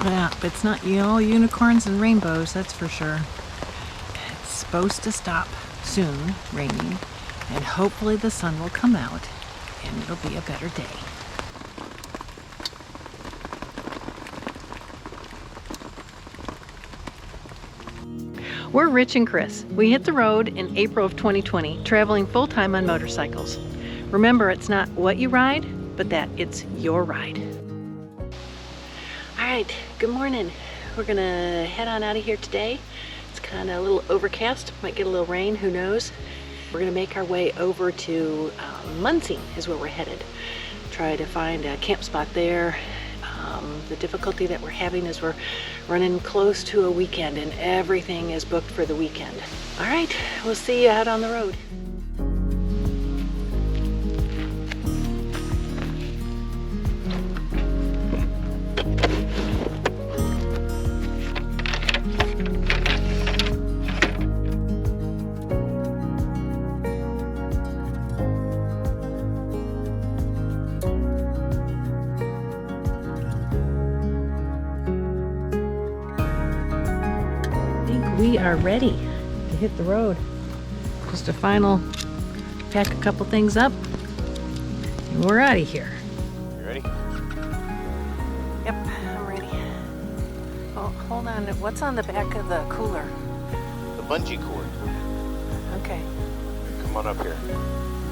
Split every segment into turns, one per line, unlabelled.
Yeah, but it's not, you know, unicorns and rainbows, that's for sure. It's supposed to stop soon, raining, and hopefully the sun will come out and it'll be a better day. We're Rich and Chris. We hit the road in April of 2020, traveling full-time on motorcycles. Remember, it's not what you ride, but that it's your ride. All right, good morning. We're gonna head on out of here today. It's kind of a little overcast, might get a little rain, who knows. We're gonna make our way over to Munising is where we're headed. Try to find a camp spot there. The difficulty that we're having is we're running close to a weekend and everything is booked for the weekend. All right, we'll see you out on the road. We are ready to hit the road. Just a final pack a couple things up and we're out of here.
You ready?
Yep, I'm ready. Oh, hold on. What's on the back of the cooler?
The bungee cord.
Okay.
Come on up here.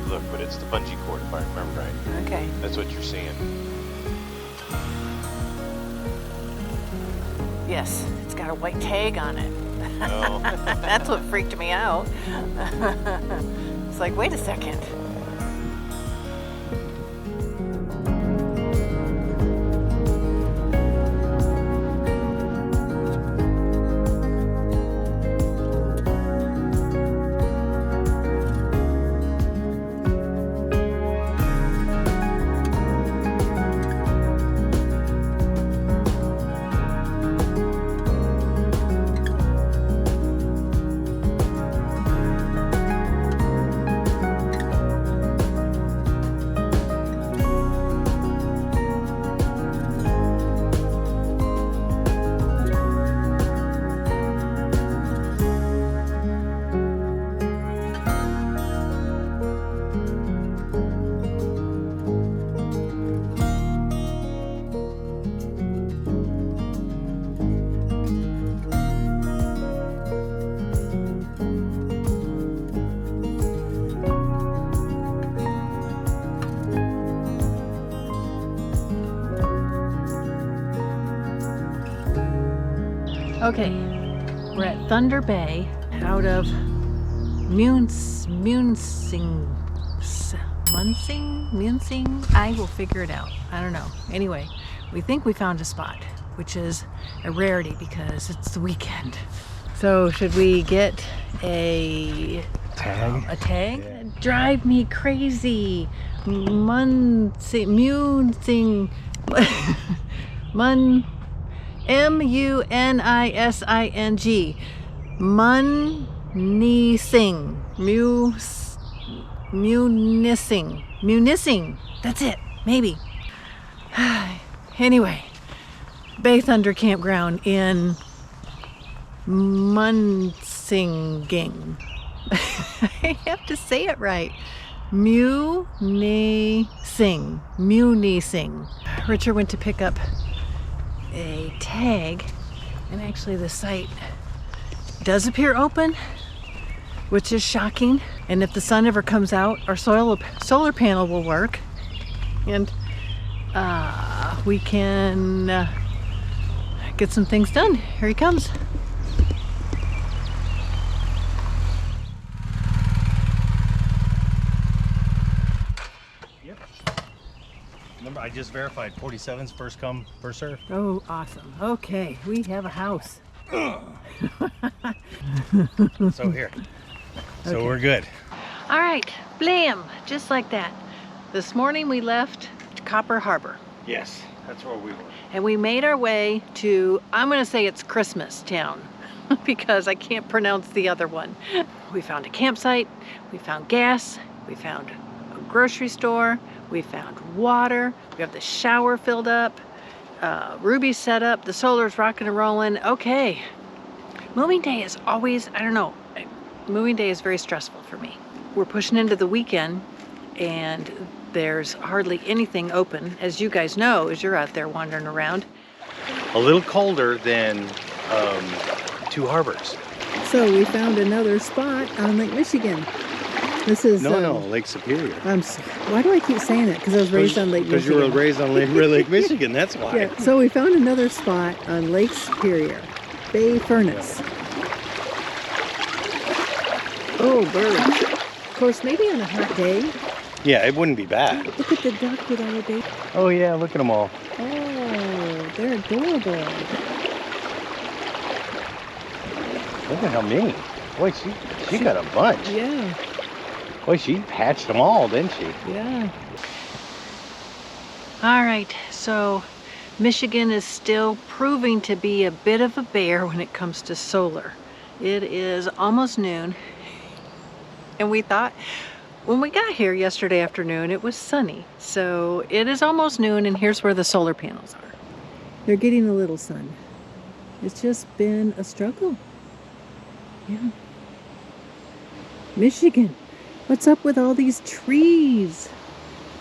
Look, but it's the bungee cord if I remember right.
Okay.
That's what you're seeing.
Yes, it's got a white tag on it.
No.
That's what freaked me out. It's like, wait a second. Okay, we're at Thunder Bay out of Munising. I will figure it out. I don't know. Anyway, we think we found a spot, which is a rarity because it's the weekend. So should we get a
Tag?
A tag?
Yeah.
Drive me crazy. Munising. M-U-N-I-S-I-N-G. Munising. Munising. That's it. Maybe. Anyway, Bay Thunder Campground in Munising. I have to say it right. Munising. Richard went to pick up a tag, and actually the site does appear open, which is shocking. And if the sun ever comes out, our solar panel will work, and we can get some things done. Here he comes.
Remember, I just verified 47's first come, first serve.
Oh, awesome. Okay, we have a house.
So here. So
Okay.
we're good.
All right, blam, just like that. This morning we left Copper Harbor
Yes, that's where we were.
and we made our way to, I'm gonna say it's Christmas Town because I can't pronounce the other one. We found a campsite, we found gas, we found a grocery store, we found water, we have the shower filled up. Ruby's set up, the solar's rocking and rolling. Okay, moving day is always, I don't know, moving day is very stressful for me. We're pushing into the weekend and there's hardly anything open, as you guys know, as you're out there wandering around.
A little colder than Two Harbors.
So we found another spot on Lake Michigan. This is
No, Lake Superior.
Why do I keep saying that? Because I was raised on Lake Michigan.
Because you were raised on Lake Michigan, that's why.
Yeah. So we found another spot on Lake Superior, Bay Furnace. Oh, birds. Of course, maybe on a hot day.
Yeah, it wouldn't be bad.
Look at the duck with all the baby.
Oh yeah, look at them all.
Oh, they're adorable.
Look at how many. Boy, she got a bunch.
Yeah,
Boy, she hatched them all, didn't she?
yeah.
All right, so Michigan is still proving to be a bit of a bear when it comes to solar. It is almost noon, and we thought when we got here yesterday afternoon it was sunny. So it is almost noon, and here's where the solar panels are.
They're getting a little sun. It's just been a struggle. Yeah. Michigan, what's up with all these trees?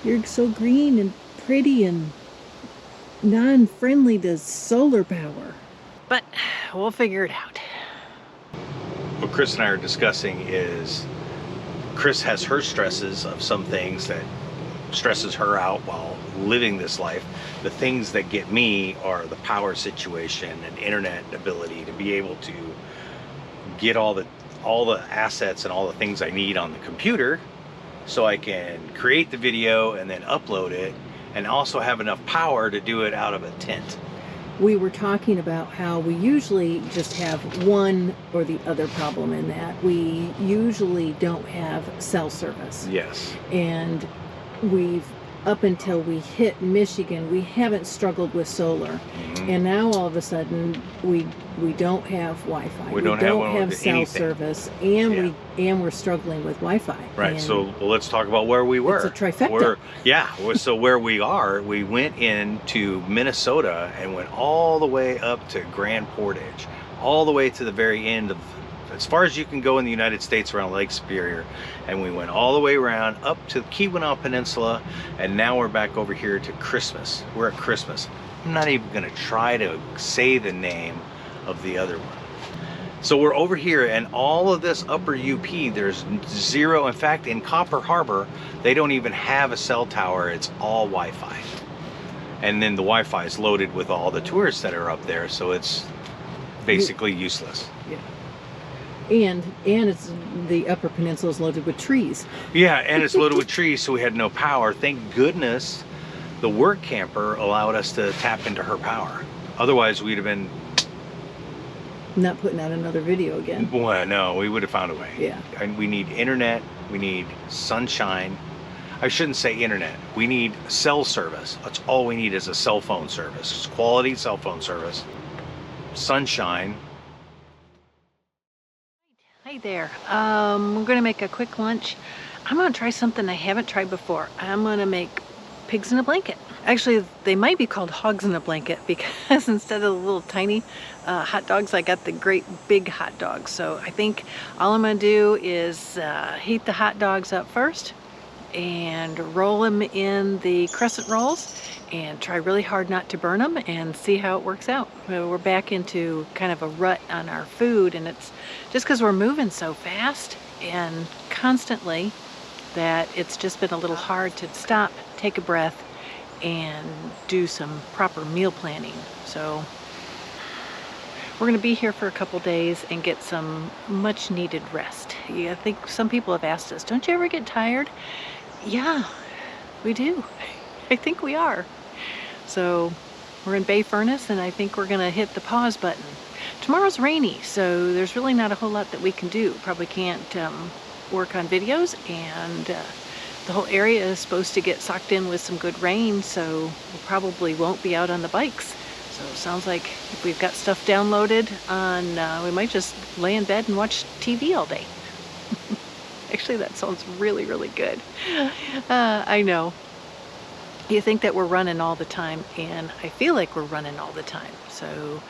You're so green and pretty and non-friendly to solar power.
But we'll figure it out.
What Chris and I are discussing is Chris has her stresses of some things that stresses her out while living this life. The things that get me are the power situation and internet ability to be able to get all the assets and all the things I need on the computer so I can create the video and then upload it, and also have enough power to do it out of a tent.
We were talking about how we usually just have one or the other problem in that. We usually don't have cell service.
Yes.
And we've, up until we hit Michigan, we haven't struggled with solar.
Mm-hmm.
And now all of a sudden we don't have Wi-Fi.
We don't have
cell
anything.
service, and
Yeah.
we're struggling with Wi-Fi.
Right.
And
So let's talk about where we were.
it's a trifecta.
So where we are, we went into Minnesota and went all the way up to Grand Portage, all the way to the very end of, as far as you can go in the United States around Lake Superior, and we went all the way around up to the Keweenaw Peninsula, and now we're back over here to Christmas. We're at Christmas. I'm not even going to try to say the name of the other one. So we're over here, and all of this upper UP, there's zero. In fact, in Copper Harbor, they don't even have a cell tower. It's all Wi-Fi. And then the Wi-Fi is loaded with all the tourists that are up there, so it's basically useless.
Yeah. And it's the Upper Peninsula is loaded with trees.
Yeah, and it's loaded with trees, so we had no power. Thank goodness the work camper allowed us to tap into her power. Otherwise, we'd have been,
Not putting out another video again.
well, no, we would have found a way.
Yeah.
And we need internet, we need sunshine. I shouldn't say internet, we need cell service. That's all we need, is a cell phone service. It's quality cell phone service. Sunshine.
Hi there. We're gonna make a quick lunch. I'm gonna try something I haven't tried before. I'm gonna make pigs in a blanket. Actually, they might be called hogs in a blanket, because instead of the little tiny hot dogs, I got the great big hot dogs. So I think all I'm gonna do is heat the hot dogs up first and roll them in the crescent rolls and try really hard not to burn them and see how it works out. We're back into kind of a rut on our food, and it's just because we're moving so fast and constantly that it's just been a little hard to stop, take a breath, and do some proper meal planning. So we're going to be here for a couple days and get some much needed rest. Yeah, I think some people have asked us, don't you ever get tired? Yeah, we do. I think we are. So we're in Bay Furnace, and I think we're going to hit the pause button. Tomorrow's rainy, so there's really not a whole lot that we can do. Probably can't work on videos, and the whole area is supposed to get socked in with some good rain, so we probably won't be out on the bikes. So it sounds like if we've got stuff downloaded on, we might just lay in bed and watch TV all day. Actually, that sounds really, really good. I know. You think that we're running all the time, and I feel like we're running all the time. So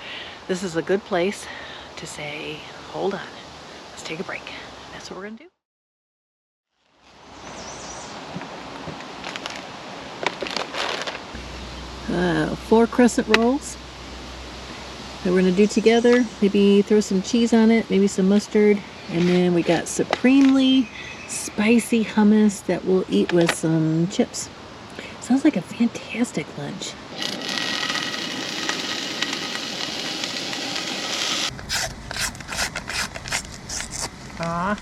this is a good place to say, hold on, let's take a break. That's what we're gonna do. Four crescent rolls that we're gonna do together. Maybe throw some cheese on it, maybe some mustard, and then we got supremely spicy hummus that we'll eat with some chips. Sounds like a fantastic lunch. Ah.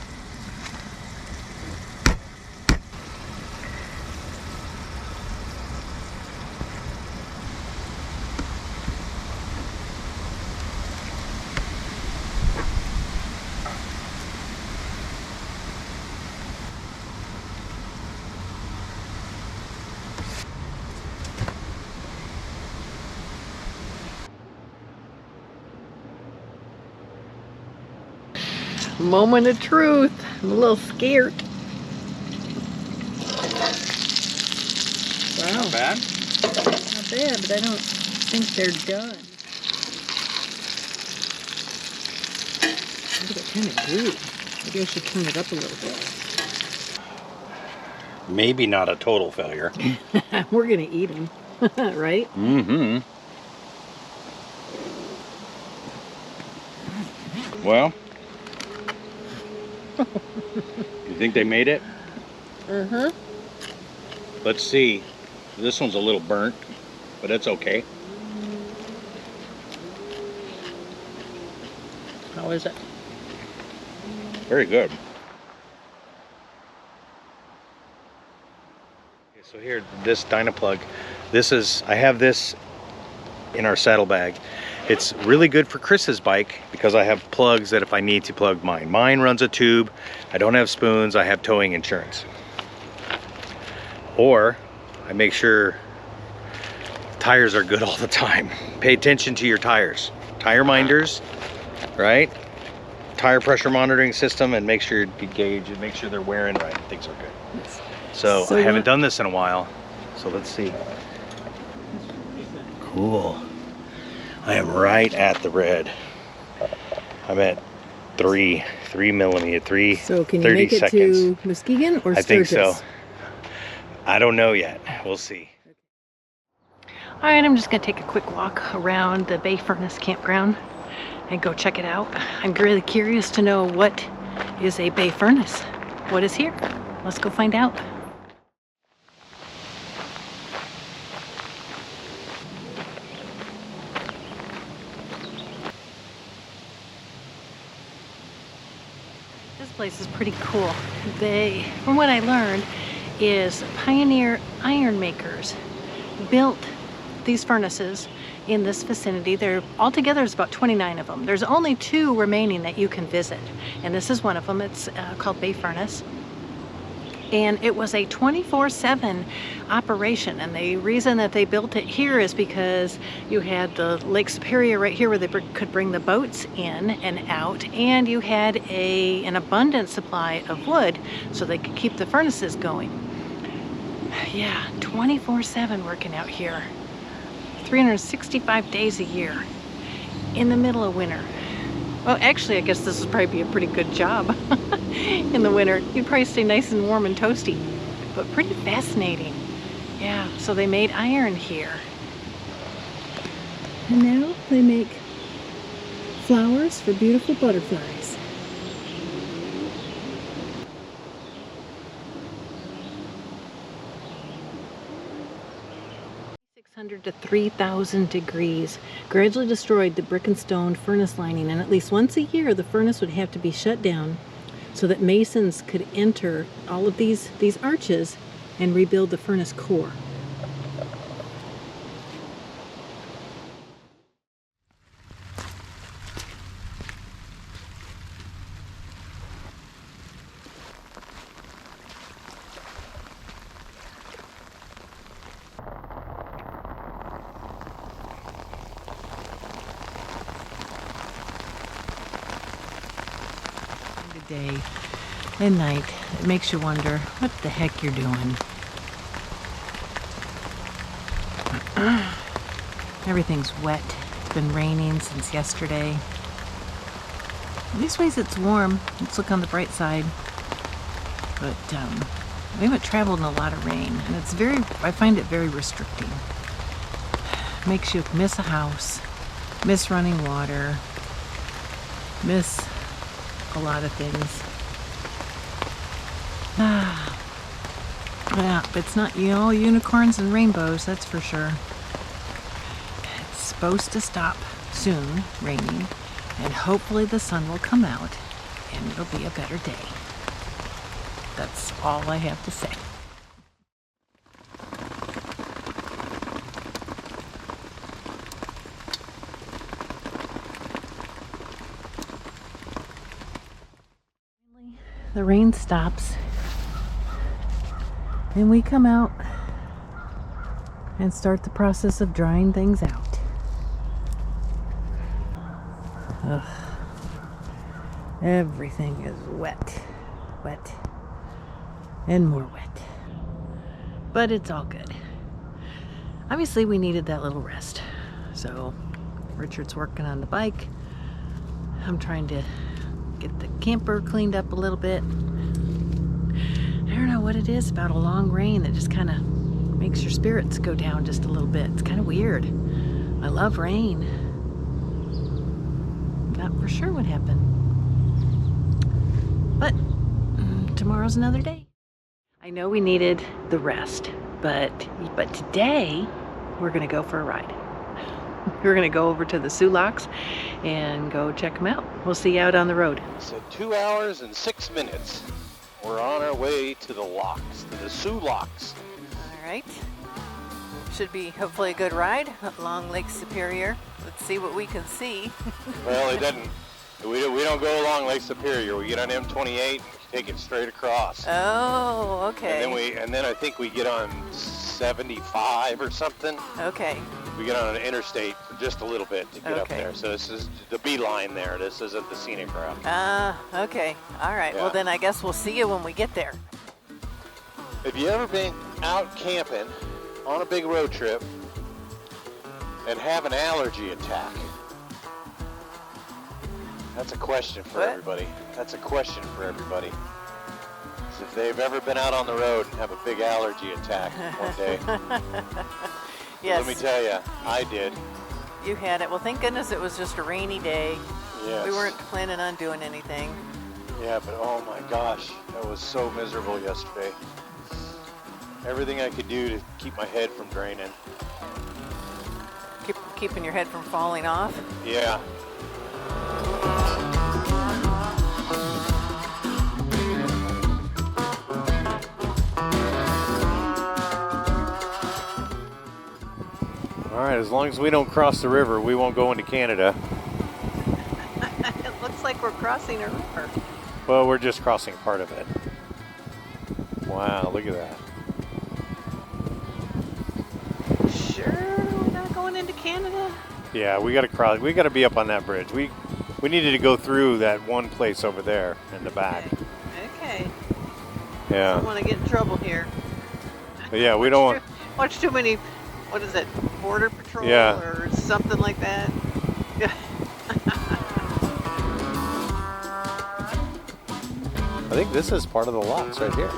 Moment of truth. I'm a little scared. Wow.
Not bad.
Not bad, but I don't think they're done. Look at it, kind of gooey. Maybe I should turn it up a little bit.
Maybe not a total failure.
We're gonna eat them, right?
Mm-hmm. Well, you think they made it?
Mm-hmm.
Let's see. This one's a little burnt, but it's okay.
How is it?
Very good. Okay, so here, this Dynaplug. I have this in our saddlebag. It's really good for Chris's bike because I have plugs that if I need to plug mine. Mine runs a tube. I don't have spoons. I have towing insurance. Or I make sure tires are good all the time. Pay attention to your tires. Tire minders, right? Tire pressure monitoring system, and make sure you gauge and make sure they're wearing right. Things are good. So I haven't done this in a while. So let's see. Cool. I am right at the red. I'm at 3 millimeter, 3,
So can you
30
make it
seconds.
to Muskegon or Sturgis?
I think so. I don't know yet. We'll see.
All right, I'm just gonna take a quick walk around the Bay Furnace campground and go check it out. I'm really curious to know what is a Bay Furnace. What is here? Let's go find out. This place is pretty cool. They, from what I learned, is Pioneer Iron Makers built these furnaces in this vicinity. There altogether is about 29 of them. There's only 2 remaining that you can visit, and this is one of them. It's called Bay Furnace, and it was a 24/7 operation. And the reason that they built it here is because you had the Lake Superior right here where they could bring the boats in and out, and you had an abundant supply of wood so they could keep the furnaces going. Yeah, 24/7 working out here. 365 days a year in the middle of winter. Well, actually, I guess this would probably be a pretty good job in the winter. You'd probably stay nice and warm and toasty, but pretty fascinating. Yeah, so they made iron here.
And now they make flowers for beautiful butterflies.
To 3,000 degrees, gradually destroyed the brick and stone furnace lining, and at least once a year the furnace would have to be shut down so that masons could enter all of these arches and rebuild the furnace core. Day and night, it makes you wonder what the heck you're doing. Everything's wet. It's been raining since yesterday. These ways it's warm. Let's look on the bright side. But we haven't traveled in a lot of rain, and it's I find it very restricting. Makes you miss a house, miss running water, miss a lot of things. Yeah, but it's not, all unicorns and rainbows, that's for sure. It's supposed to stop soon, raining, and hopefully the sun will come out and it'll be a better day. That's all I have to say. The rain stops and we come out and start the process of drying things out. Ugh. Everything is wet, and more wet. But it's all good. Obviously we needed that little rest. So Richard's working on the bike. I'm trying to get the camper cleaned up a little bit. I don't know what it is about a long rain that just kind of makes your spirits go down just a little bit. It's kind of weird. I love rain. Not for sure what happened. But tomorrow's another day. I know we needed the rest, but today we're gonna go for a ride. We're gonna go over to the Soo Locks and go check them out. We'll see you out on the road.
So 2 hours and 6 minutes. We're on our way to the locks, to the Soo Locks.
All right. Should be hopefully a good ride along Lake Superior. Let's see what we can see.
Well, it doesn't. We don't go along Lake Superior. We get on M28 and take it straight across.
Oh, okay.
And then I think we get on 75 or something.
Okay.
We get on an interstate for just a little bit to get up there. So this is the beeline there. This isn't the scenic route.
Okay. All right.
Yeah.
Well, then I guess we'll see you when we get there.
Have you ever been out camping on a big road trip and have an allergy attack? That's a question for everybody. That's a question for everybody. So if they've ever been out on the road and have a big allergy attack one day.
Yes.
Let me tell you, I did.
You had it. Well, thank goodness it was just a rainy day.
Yes.
We weren't planning on doing anything.
Yeah, but oh my gosh, that was so miserable yesterday. Everything I could do to keep my head from draining.
Keeping your head from falling off?
Yeah. All right, as long as we don't cross the river, we won't go into Canada.
It looks like we're crossing a river.
Well, we're just crossing part of it. Wow, look at that.
Sure, we're not going into Canada?
Yeah, we got to cross. We got to be up on that bridge. We needed to go through that one place over there in the back.
Okay.
Yeah.
I don't want to get in trouble here.
But yeah, we don't want.
Watch too many. What is it? Border Patrol or something like that.
I think this is part of the locks right here.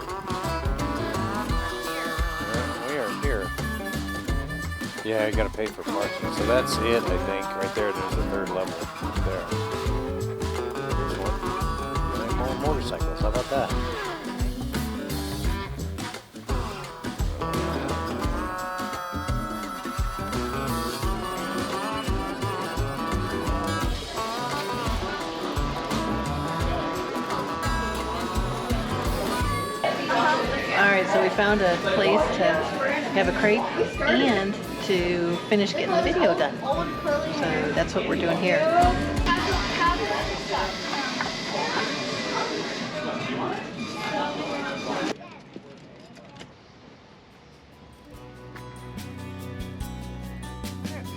We are here. Yeah, you got to pay for parking. So that's it, I think. Right there, there's the third level. There. There's one. More motorcycles. How about that?
Alright, so we found a place to have a crepe and to finish getting the video done. So that's what we're doing here.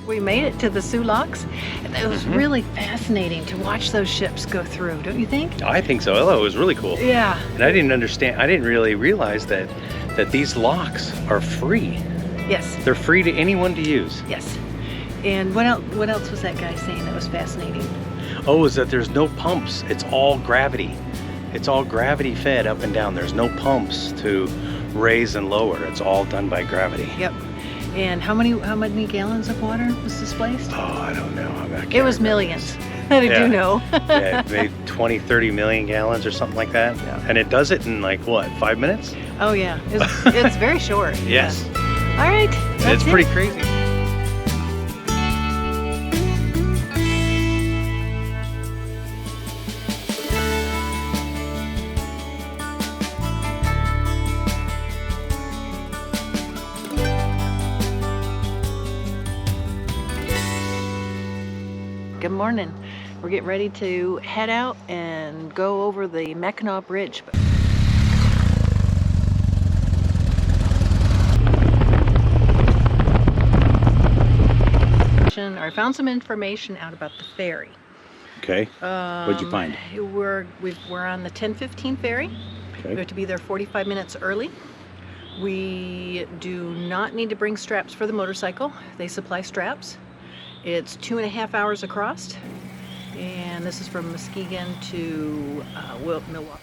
We made it to the Soo Locks, and it was really fascinating to watch those ships go through, don't you think?
I think so. Oh, it was really cool.
Yeah.
And I didn't really realize that these locks are free.
Yes.
They're free to anyone to use.
Yes. And what else was that guy saying that was fascinating?
Oh, is that there's no pumps. It's all gravity. It's all gravity fed up and down. There's no pumps to raise and lower. It's all done by gravity.
Yep. And how many gallons of water was displaced?
Oh, I don't know.
It was millions. That I do know.
Yeah, maybe 20, 30 million gallons or something like that.
Yeah.
And it does it in like, what, 5 minutes?
Oh yeah, it's very short.
Yes.
Yeah. All right.
It's pretty crazy.
Good morning. We're getting ready to head out and go over the Mackinac Bridge. I found some information out about the ferry.
Okay. What'd you find?
We're on the 10:15 ferry.
Okay.
We have to be there 45 minutes early. We do not need to bring straps for the motorcycle. They supply straps. It's 2.5 hours across, and this is from Muskegon to Milwaukee.